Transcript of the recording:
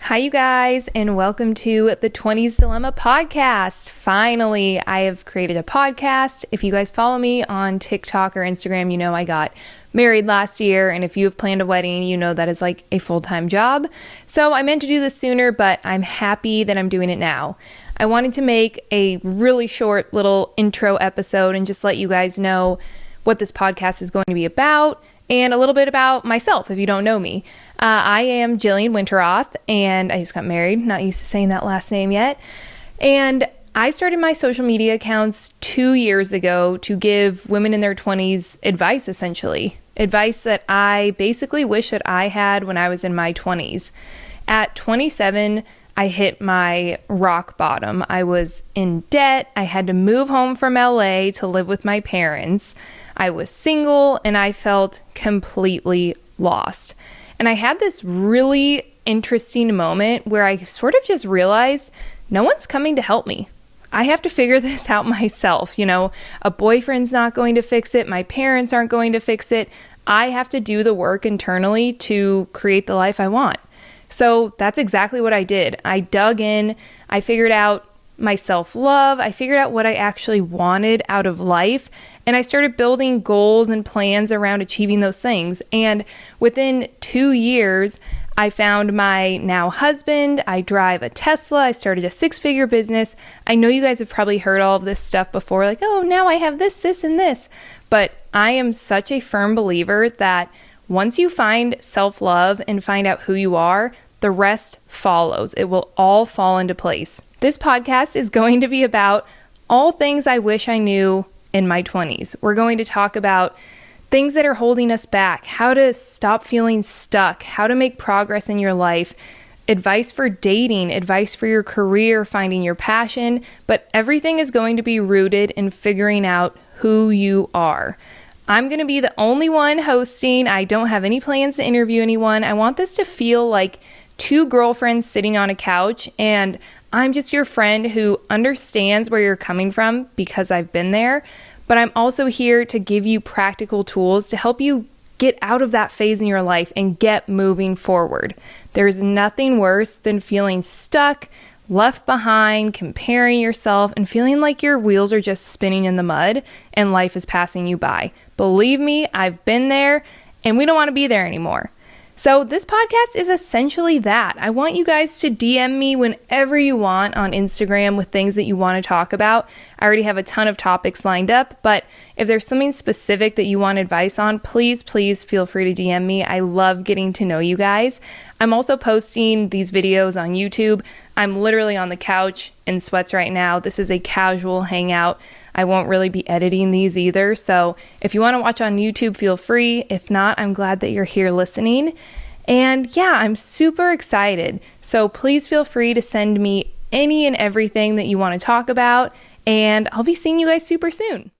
Hi, you guys, and welcome to the 20s Dilemma podcast. Finally, I have created a podcast. If you guys follow me on TikTok or Instagram, you know I got married last year, and if you have planned a wedding, you know that is like a full-time job. So I meant to do this sooner, but I'm happy that I'm doing it now. I wanted to make a really short little intro episode and just let you guys know what this podcast is going to be about, and a little bit about myself if you don't know me. I am Jillian Winteroth, and I just got married. Not used to saying that last name yet. And I started my social media accounts 2 years ago to give women in their 20s advice, essentially. Advice that I basically wish that I had when I was in my 20s. At 27, I hit my rock bottom. I was in debt. I had to move home from LA to live with my parents. I was single, and I felt completely lost. And I had this really interesting moment where I sort of just realized no one's coming to help me. I have to figure this out myself. You know, a boyfriend's not going to fix it. My parents aren't going to fix it. I have to do the work internally to create the life I want. So that's exactly what I did. I dug in. I figured out my self-love. I figured out what I actually wanted out of life. And I started building goals and plans around achieving those things. And within 2 years, I found my now husband. I drive a Tesla. I started a 6-figure business. I know you guys have probably heard all of this stuff before, like, oh, now I have this, this, and this. But I am such a firm believer that once you find self-love and find out who you are, the rest follows. It will all fall into place. This podcast is going to be about all things I wish I knew in my 20s. We're going to talk about things that are holding us back, how to stop feeling stuck, how to make progress in your life, advice for dating, advice for your career, finding your passion, but everything is going to be rooted in figuring out who you are. I'm going to be the only one hosting. I don't have any plans to interview anyone. I want this to feel like two girlfriends sitting on a couch, and I'm just your friend who understands where you're coming from because I've been there, but I'm also here to give you practical tools to help you get out of that phase in your life and get moving forward. There's nothing worse than feeling stuck, left behind, comparing yourself, and feeling like your wheels are just spinning in the mud and life is passing you by. Believe me, I've been there, and we don't want to be there anymore. So this podcast is essentially that. I want you guys to DM me whenever you want on Instagram with things that you want to talk about. I already have a ton of topics lined up, but if there's something specific that you want advice on, please feel free to DM me. I love getting to know you guys. I'm also posting these videos on YouTube. I'm literally on the couch in sweats right now. This is a casual hangout. I won't really be editing these either. So if you want to watch on YouTube, feel free. If not, I'm glad that you're here listening. And yeah, I'm super excited. So please feel free to send me any and everything that you want to talk about. And I'll be seeing you guys super soon.